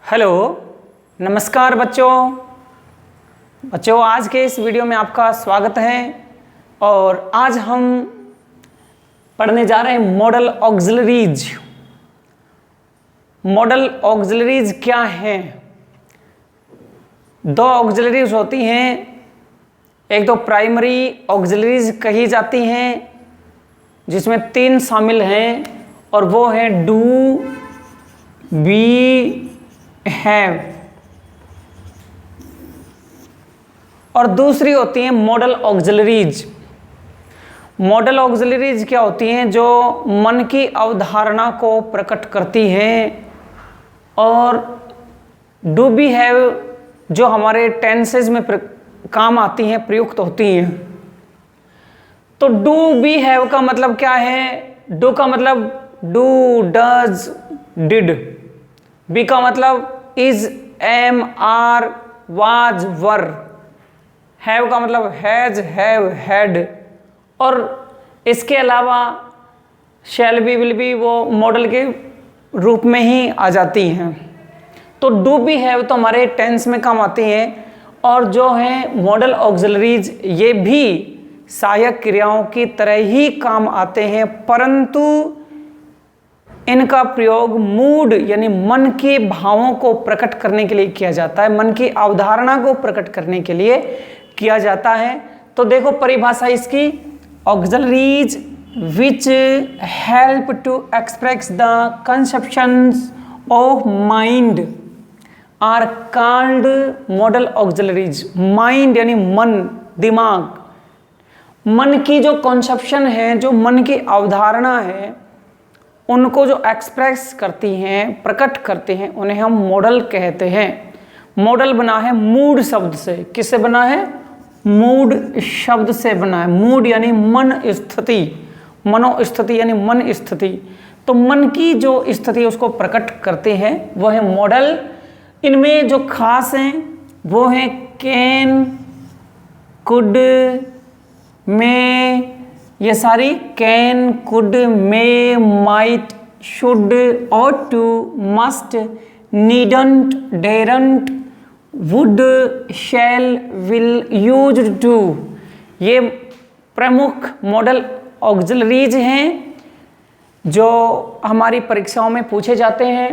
Hello, नमस्कार बच्चों आज के इस वीडियो में आपका स्वागत है। और आज हम पढ़ने जा रहे हैं मॉडल ऑक्सिलरीज। मॉडल ऑक्सिलरीज क्या हैं? दो ऑक्सिलरीज होती हैं, एक तो प्राइमरी ऑक्सिलरीज कही जाती हैं जिसमें 3 शामिल हैं और वो है डू, बी, हैव। और दूसरी होती हैं मॉडल ऑक्सिलरीज। मॉडल ऑक्सिलरीज क्या होती हैं? जो मन की अवधारणा को प्रकट करती हैं। और डू बी हैव जो हमारे टेंसेज में काम आती हैं, प्रयुक्त होती हैं। तो डू बी हैव का मतलब क्या है? डू का मतलब डू, डज, डिड। बी का मतलब is, am, are, was, were. Have का मतलब हैज, हैव, हैड। और इसके अलावा शैल बी, विल बी वो मॉडल के रूप में ही आ जाती हैं। तो डू बी हैव तो हमारे टेंस में काम आती हैं। और जो है मॉडल ऑक्सिलरीज ये भी सहायक क्रियाओं की तरह ही काम आते हैं, परंतु इनका प्रयोग मूड यानी मन के भावों को प्रकट करने के लिए किया जाता है, मन की अवधारणा को प्रकट करने के लिए किया जाता है। तो देखो परिभाषा इसकी, auxiliaries which help to express the conceptions of mind are called modal auxiliaries. Mind यानी मन, दिमाग, मन की जो कॉन्सेप्शन है, जो मन की अवधारणा है, उनको जो एक्सप्रेस करती हैं, प्रकट करते हैं, उन्हें हम मॉडल कहते हैं। मॉडल बना है मूड शब्द से। किससे बना है? मूड शब्द से बना है। मूड यानी मन स्थिति, मनोस्थिति यानी मन स्थिति। तो मन की जो स्थिति उसको प्रकट करते हैं वह है मॉडल। इनमें जो खास हैं वो हैं कैन, कुड, मे। ये सारी can, could, may, might, should, ought to, must, needn't, daren't, would, shall, will, used to, ये प्रमुख मॉडल ऑक्सिलरीज हैं जो हमारी परीक्षाओं में पूछे जाते हैं।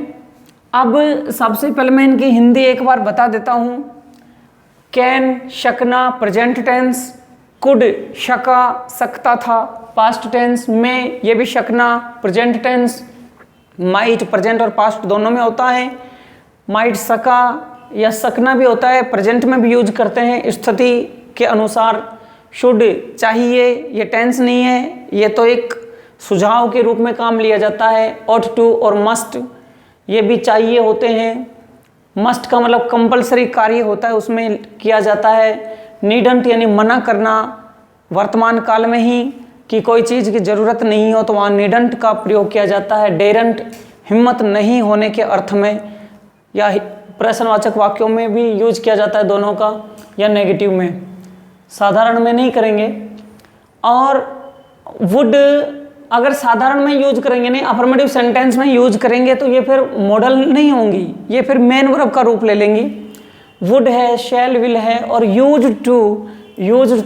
अब सबसे पहले मैं इनकी हिंदी एक बार बता देता हूँ। कैन शकना प्रेजेंट टेंस, कुड शका सकता था पास्ट टेंस में, ये भी शकना प्रेजेंट टेंस। माइट प्रेजेंट और पास्ट दोनों में होता है। माइट सका या सकना भी होता है, प्रेजेंट में भी यूज करते हैं स्थिति के अनुसार। शुड चाहिए, ये टेंस नहीं है, ये तो एक सुझाव के रूप में काम लिया जाता है। ought to और मस्ट ये भी चाहिए होते हैं। मस्ट का मतलब कंपलसरी कार्य होता है, उसमें किया जाता है। नीडंट यानी मना करना, वर्तमान काल में ही कि कोई चीज़ की ज़रूरत नहीं हो तो वहाँ नीडंट का प्रयोग किया जाता है। डेरंट हिम्मत नहीं होने के अर्थ में, या प्रश्नवाचक वाक्यों में भी यूज किया जाता है दोनों का, या नेगेटिव में, साधारण में नहीं करेंगे। और वुड अगर साधारण में यूज करेंगे, नहीं अफर्मेटिव सेंटेंस में यूज करेंगे तो ये फिर मॉडल नहीं होंगी, ये फिर मेन वर्ब का रूप ले लेंगी। वुड है, शैल, विल है। और यूज्ड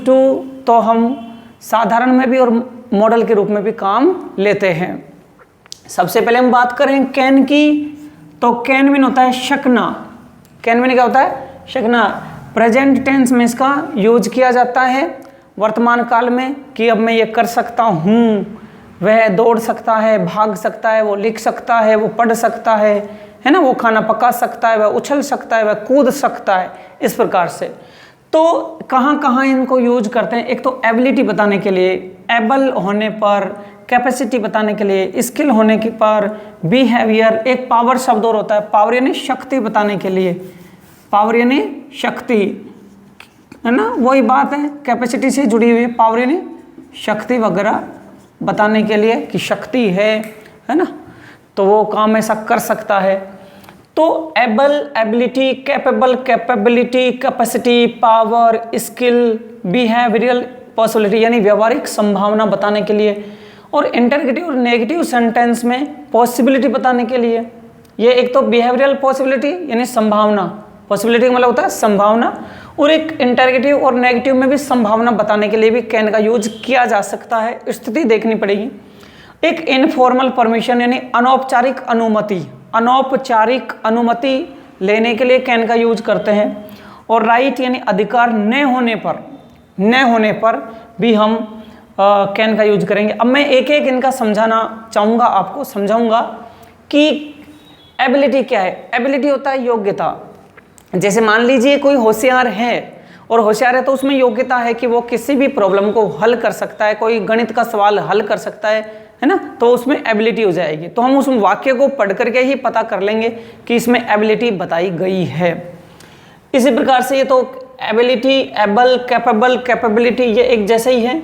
टू तो हम साधारण में भी और मॉडल के रूप में भी काम लेते हैं। सबसे पहले हम बात करें कैन की, तो कैन मीन होता है शकना। कैन मीन क्या होता है? शकना। प्रेजेंट टेंस में इसका यूज किया जाता है वर्तमान काल में कि अब मैं ये कर सकता हूँ। वह दौड़ सकता है, भाग सकता है, वो लिख सकता है, वो पढ़ सकता है ना, वो खाना पका सकता है, वह उछल सकता है, वह कूद सकता है, इस प्रकार से। तो कहाँ कहाँ इनको यूज करते हैं? एक तो एबिलिटी बताने के लिए, एबल होने पर, कैपेसिटी बताने के लिए, स्किल होने के पर, बिहेवियर। एक पावर शब्द और होता है, पावर यानी शक्ति बताने के लिए। पावर यानी शक्ति, है ना, वही बात है, कैपेसिटी से जुड़ी हुई है। पावर यानी शक्ति वगैरह बताने के लिए कि शक्ति है ना, तो वो काम ऐसा कर सकता है। तो able, ability, capable, capability, capacity, power, skill, behavioural possibility यानी व्यवहारिक संभावना बताने के लिए। और इंटरगेटिव और नेगेटिव सेंटेंस में पॉसिबिलिटी बताने के लिए, ये एक तो बिहेवियरल पॉसिबिलिटी यानी संभावना, पॉसिबिलिटी का मतलब होता है संभावना, और एक इंटरगेटिव और नेगेटिव में भी संभावना बताने के लिए भी कैन का यूज किया जा सकता है, स्थिति देखनी पड़ेगी। एक इनफॉर्मल परमिशन यानी अनौपचारिक अनुमति, अनौपचारिक अनुमति लेने के लिए कैन का यूज करते हैं। और राइट यानी अधिकार न होने पर भी हम कैन का यूज करेंगे। अब मैं एक एक इनका समझाना चाहूँगा, आपको समझाऊंगा कि एबिलिटी क्या है। एबिलिटी होता है योग्यता। जैसे मान लीजिए कोई होशियार है, और होशियार है तो उसमें योग्यता है कि वो किसी भी प्रॉब्लम को हल कर सकता है, कोई गणित का सवाल हल कर सकता है ना, तो उसमें एबिलिटी हो जाएगी। तो हम उस वाक्य को पढ़ करके ही पता कर लेंगे कि इसमें एबिलिटी बताई गई है। इसी प्रकार से ये तो एबिलिटी, एबल, कैपेबल, कैपेबिलिटी ये एक जैसे ही है।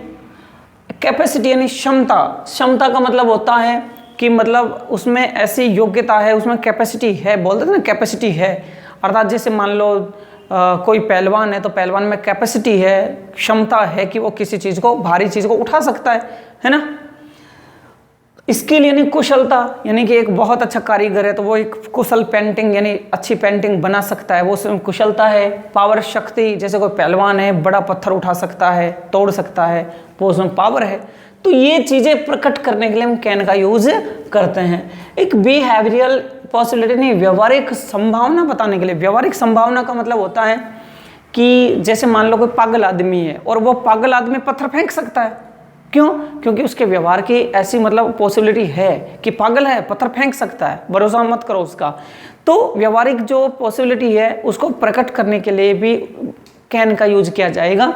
कैपेसिटी यानी क्षमता, क्षमता का मतलब होता है कि मतलब उसमें ऐसी योग्यता है, उसमें कैपेसिटी है, बोलते थे ना कैपेसिटी है, अर्थात जैसे मान लो कोई पहलवान है तो पहलवान में कैपेसिटी है, क्षमता है कि वो किसी चीज़ को, भारी चीज़ को उठा सकता है ना। स्किल यानी कुशलता, यानी कि एक बहुत अच्छा कारीगर है तो वो एक कुशल पेंटिंग यानी अच्छी पेंटिंग बना सकता है, वो उसमें कुशलता है। पावर, शक्ति, जैसे कोई पहलवान है बड़ा पत्थर उठा सकता है, तोड़ सकता है, वो उसमें पावर है। तो ये चीज़ें प्रकट करने के लिए हम कैन का यूज करते हैं। एक बिहेवियरल पॉसिबिलिटी नहीं, व्यवहारिक संभावना बताने के लिए। व्यवहारिक संभावना का मतलब होता है कि जैसे मान लो कोई पागल आदमी है और वो पागल आदमी पत्थर फेंक सकता है। क्यों? क्योंकि उसके व्यवहार की ऐसी मतलब पॉसिबिलिटी है कि पागल है, पत्थर फेंक सकता है, भरोसा मत करो उसका। तो व्यवहारिक जो पॉसिबिलिटी है उसको प्रकट करने के लिए भी कैन का यूज किया जाएगा।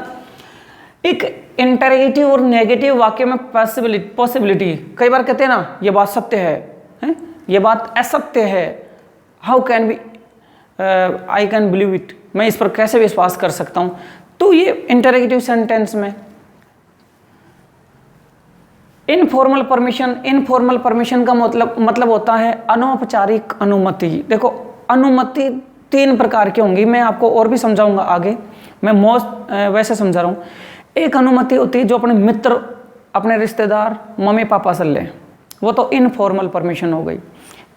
एक इंटरगेटिव और नेगेटिव वाक्य में पॉसिबिलिटी, कई बार कहते हैं ना ये बात सत्य है? ये बात असत्य है, how can be, I can believe it, मैं इस पर कैसे विश्वास कर सकता हूं। तो ये इंटरगेटिव सेंटेंस में। इनफॉर्मल परमिशन, इनफॉर्मल परमिशन का मतलब होता है अनौपचारिक अनुमति। देखो अनुमति 3 प्रकार की होंगी, मैं आपको और भी समझाऊंगा आगे, मैं वैसे समझा रहा हूँ। एक अनुमति होती है जो अपने मित्र, अपने रिश्तेदार, मम्मी पापा से लें, वो तो इनफॉर्मल परमिशन हो गई।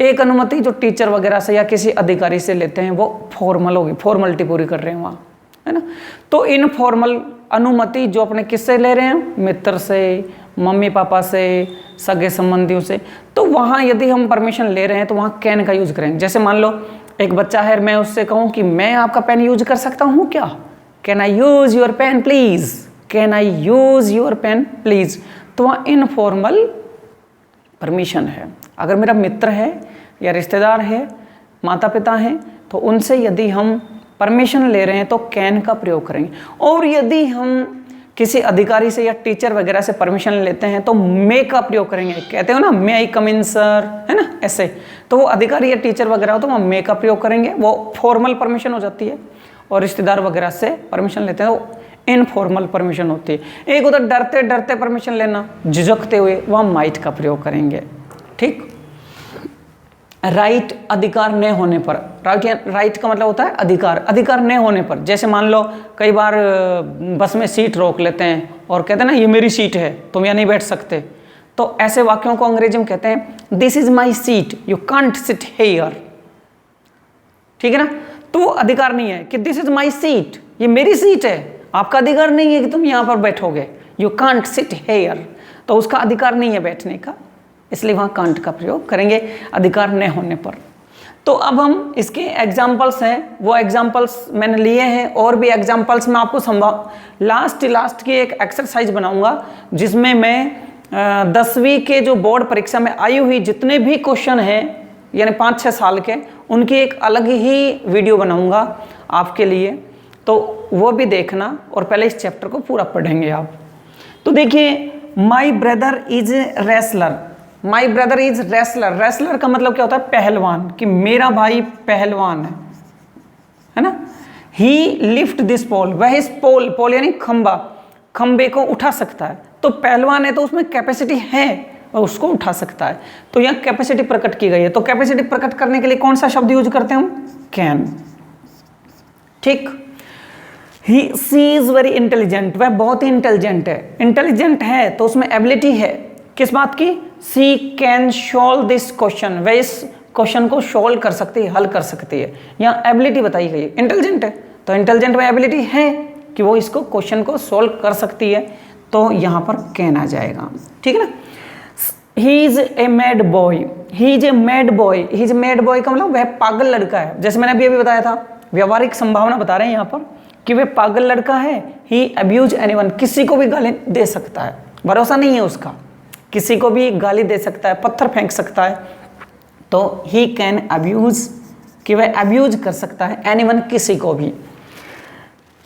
एक अनुमति जो टीचर वगैरह से या किसी अधिकारी से लेते हैं वो फॉर्मल होगी, फॉर्मेलिटी पूरी कर रहे हैं वहाँ, है ना। तो इनफॉर्मल अनुमति जो अपने किससे ले रहे हैं, मित्र से, मम्मी पापा से, सगे संबंधियों से, तो वहाँ यदि हम परमिशन ले रहे हैं तो वहाँ कैन का यूज करेंगे। जैसे मान लो एक बच्चा है, मैं उससे कहूँ कि मैं आपका पेन यूज कर सकता हूँ क्या, can I use your pen please, can I use your pen please, तो वहाँ इनफॉर्मल परमिशन है। अगर मेरा मित्र है या रिश्तेदार है, माता पिता हैं, तो उनसे यदि हम परमिशन ले रहे हैं तो कैन का प्रयोग करेंगे। और यदि हम किसी अधिकारी से या टीचर वगैरह से परमिशन लेते हैं तो मे का प्रयोग करेंगे। कहते हो ना मे आई कम इन सर, है ना, ऐसे। तो वो अधिकारी या टीचर वगैरह हो तो वहाँ मे का प्रयोग करेंगे, वो फॉर्मल परमिशन हो जाती है। और रिश्तेदार वगैरह से परमिशन लेते हैं तो इनफॉर्मल परमिशन होती है। एक उधर डरते डरते परमिशन लेना, झिझकते हुए, वहाँ माइट का प्रयोग करेंगे। ठीक। राइट, अधिकार न होने पर। राइट का मतलब होता है अधिकार, अधिकार न होने पर। जैसे मान लो कई बार बस में सीट रोक लेते हैं और कहते हैं ना ये मेरी सीट है, तुम यहाँ नहीं बैठ सकते, तो ऐसे वाक्यों को अंग्रेजी में कहते हैं this is my seat, you can't sit here. ठीक है ना। तो वो अधिकार नहीं है कि दिस इज माई सीट, ये मेरी सीट है, आपका अधिकार नहीं है कि तुम यहाँ पर बैठोगे, यू कांट सिट हेयर, तो उसका अधिकार नहीं है बैठने का, इसलिए वहाँ कांट का प्रयोग करेंगे अधिकार न होने पर। तो अब हम इसके एग्जाम्पल्स हैं, वो एग्जाम्पल्स मैंने लिए हैं, और भी एग्जाम्पल्स मैं आपको लास्ट की एक एक्सरसाइज बनाऊंगा जिसमें मैं 10वीं के जो बोर्ड परीक्षा में आई हुई जितने भी क्वेश्चन हैं यानी 5-6 साल के, उनकी एक अलग ही वीडियो बनाऊंगा आपके लिए, तो वो भी देखना। और पहले इस चैप्टर को पूरा पढ़ेंगे आप। तो देखिए, my brother is wrestler, my brother is wrestler. Wrestler का मतलब क्या होता है, पहलवान, कि मेरा भाई पहलवान है ना। ही लिफ्ट दिस पोल, वह इस पोल, पोल यानी खंबा, खंबे को उठा सकता है। तो पहलवान है तो उसमें कैपेसिटी है और उसको उठा सकता है, तो यहाँ कैपेसिटी प्रकट की गई है। तो कैपेसिटी प्रकट करने के लिए कौन सा शब्द यूज करते हैं हम, कैन। ठीक। सी इज वेरी इंटेलिजेंट, वह बहुत ही इंटेलिजेंट है। इंटेलिजेंट है तो उसमें एबिलिटी है किस बात की, सी कैन सॉल्व दिस क्वेश्चन, वह इस क्वेश्चन को सॉल्व कर सकती है, हल कर सकती है। यहाँ एबिलिटी बताई गई है, इंटेलिजेंट है, तो इंटेलिजेंट में एबिलिटी है कि वो इसको क्वेश्चन को सॉल्व कर सकती है, तो यहाँ पर कैन आ जाएगा, ठीक है ना। He is a mad boy, he is a mad boy, he is mad boy का मतलब वह पागल लड़का है। जैसे मैंने अभी बताया था, व्यवहारिक संभावना बता रहे हैं यहाँ पर कि वह पागल लड़का है। ही अब्यूज एनीवन, किसी को भी गाली दे सकता है, भरोसा नहीं है उसका, किसी को भी गाली दे सकता है, पत्थर फेंक सकता है, तो ही कैन अब्यूज, कि वह अब्यूज कर सकता है एनीवन, किसी को भी।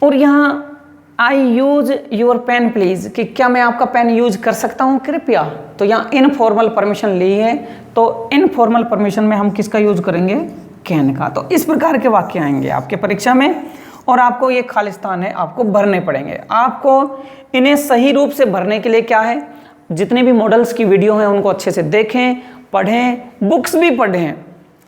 और यहाँ आई यूज योर पेन प्लीज, कि क्या मैं आपका पेन यूज कर सकता हूँ कृपया। तो यहाँ इनफॉर्मल परमिशन ली है, तो इनफॉर्मल परमिशन में हम किसका यूज करेंगे, कैन का। तो इस प्रकार के वाक्य आएंगे आपके परीक्षा में, और आपको ये खालिस्तान है, आपको भरने पड़ेंगे। आपको इन्हें सही रूप से भरने के लिए क्या है, जितने भी मॉडल्स की वीडियो हैं उनको अच्छे से देखें, पढ़ें, बुक्स भी पढ़ें,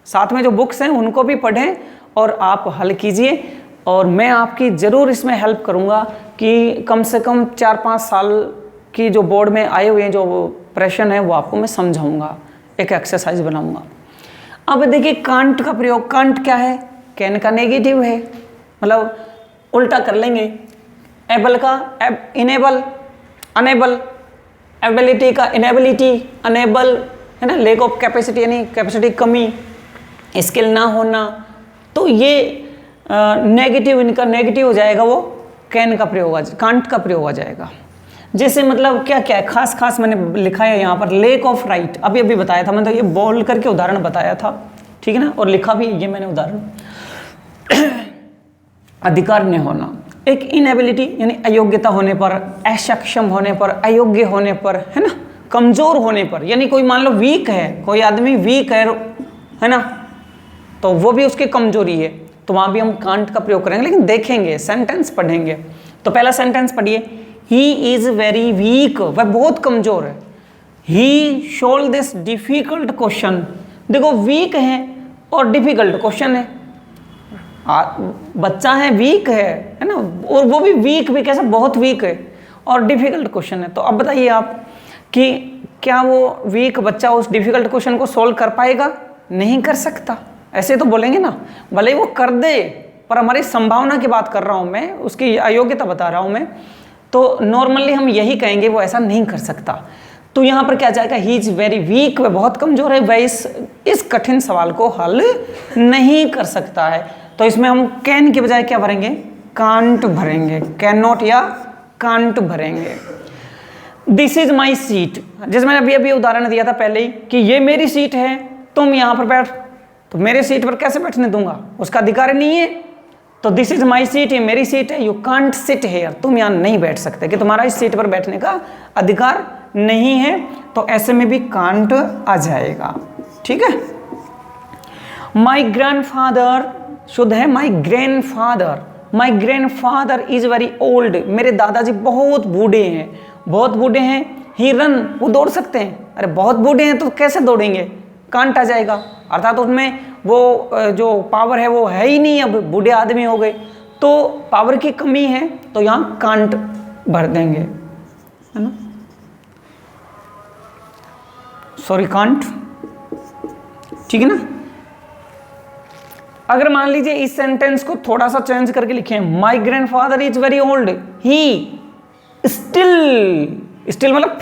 साथ में जो बुक्स हैं उनको भी पढ़ें और आप हल कीजिए। और मैं आपकी ज़रूर इसमें हेल्प करूँगा कि कम से कम 4-5 साल की जो बोर्ड में आए हुए हैं जो प्रश्न है वो आपको मैं समझाऊँगा, एक एक्सरसाइज बनाऊँगा। अब देखिए कांट का प्रयोग, कांट क्या है, कैन का नेगेटिव है, मतलब उल्टा कर लेंगे। एबल का इनेबल, अनेबल, एबिलिटी का इनेबिलिटी, अनेबल है ना, लेक ऑफ कैपेसिटी यानी कैपेसिटी कमी, स्किल ना होना, तो ये नेगेटिव, इनका नेगेटिव हो जाएगा, वो कैन का प्रयोग, कांट का प्रयोग आ जाएगा। जैसे मतलब क्या क्या है, खास खास मैंने लिखा है यहाँ पर, लेक ऑफ राइट, अभी अभी बताया था, मतलब ये बोल करके उदाहरण बताया था, ठीक है ना, और लिखा भी ये मैंने उदाहरण। अधिकार न होना, एक इनएबिलिटी यानी अयोग्यता होने पर, असक्षम होने पर, अयोग्य होने पर, है ना, कमजोर होने पर, यानी कोई मान लो वीक है, कोई आदमी वीक है ना, तो वो भी उसकी कमजोरी है, तो वहाँ भी हम कांट का प्रयोग करेंगे, लेकिन देखेंगे, सेंटेंस पढ़ेंगे। तो पहला सेंटेंस पढ़िए, ही इज़ वेरी वीक, वह बहुत कमजोर है। ही सोल्व दिस डिफिकल्ट क्वेश्चन, देखो वीक है और डिफिकल्ट क्वेश्चन है, बच्चा है, वीक है ना, और वो भी वीक भी कैसे, बहुत वीक है और डिफिकल्ट क्वेश्चन है। तो अब बताइए आप कि क्या वो वीक बच्चा उस डिफिकल्ट क्वेश्चन को सोल्व कर पाएगा, नहीं कर सकता, ऐसे तो बोलेंगे ना, भले ही वो कर दे, पर हमारी संभावना की बात कर रहा हूँ मैं, उसकी अयोग्यता बता रहा हूँ मैं, तो नॉर्मली हम यही कहेंगे वो ऐसा नहीं कर सकता। तो यहाँ पर क्या जाएगा, ही इज वेरी वीक, वह बहुत कमजोर है, वह इस कठिन सवाल को हल नहीं कर सकता है। तो इसमें हम कैन के बजाय क्या भरेंगे, कांट भरेंगे, कैन नॉट या कांट भरेंगे। दिस इज माई सीट, जैसे मैंने अभी अभी उदाहरण दिया था पहले ही कि ये मेरी सीट है, तुम यहाँ पर बैठ, तो मेरे सीट पर कैसे बैठने दूंगा, उसका अधिकार नहीं है। तो दिस इज माई सीट, ये मेरी सीट है, यू कांट सिट हेयर, तुम यहाँ नहीं बैठ सकते, कि तुम्हारा इस सीट पर बैठने का अधिकार नहीं है। तो ऐसे में भी कांट आ जाएगा, ठीक है। माई ग्रैंडफादर शुद्ध है माई grandfather, my grandfather is very old, मेरे दादाजी बहुत बूढ़े हैं, बहुत बूढ़े हैं। ही रन, वो दौड़ सकते हैं, अरे बहुत बूढ़े हैं तो कैसे दौड़ेंगे, कांट आ जाएगा, अर्थात उसमें वो जो पावर है वो है ही नहीं, अब बूढ़े आदमी हो गए, तो पावर की कमी है, तो यहाँ कांट भर देंगे, है ना, सॉरी कांट, ठीक है ना। अगर मान लीजिए इस सेंटेंस को थोड़ा सा चेंज करके लिखें, माई grandfather is very old, he still मतलब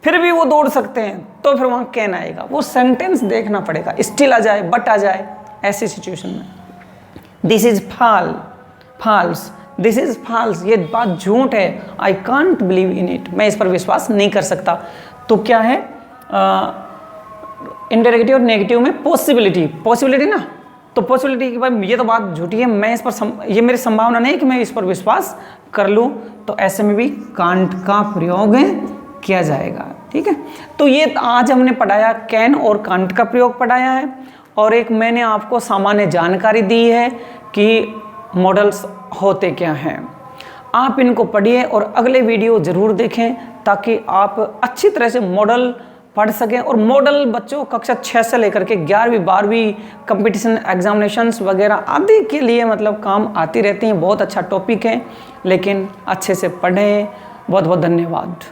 फिर भी वो दौड़ सकते हैं, तो फिर वहां कैन आएगा। वो सेंटेंस देखना पड़ेगा, स्टिल आ जाए, बट आ जाए, ऐसी सिचुएशन में। This is false, this is false, ये बात झूठ है, I can't believe in it, मैं इस पर विश्वास नहीं कर सकता। तो क्या है, इंडेरेगेटिव और नेगेटिव में पॉसिबिलिटी ना, तो पॉसिबिलिटी कि भाई ये तो बात झूठी है, मैं इस पर ये मेरी संभावना नहीं है कि मैं इस पर विश्वास कर लूँ, तो ऐसे में भी कांट का प्रयोग किया जाएगा, ठीक है। तो ये आज हमने पढ़ाया, कैन और कांट का प्रयोग पढ़ाया है, और एक मैंने आपको सामान्य जानकारी दी है कि मॉडल्स होते क्या हैं। आप इनको पढ़िए और अगले वीडियो ज़रूर देखें, ताकि आप अच्छी तरह से मॉडल पढ़ सकें। और मॉडल बच्चों कक्षा 6 से लेकर के 11वीं 12वीं कंपटीशन एग्जामिनेशंस वगैरह आदि के लिए मतलब काम आती रहती हैं, बहुत अच्छा टॉपिक है, लेकिन अच्छे से पढ़ें। बहुत बहुत धन्यवाद।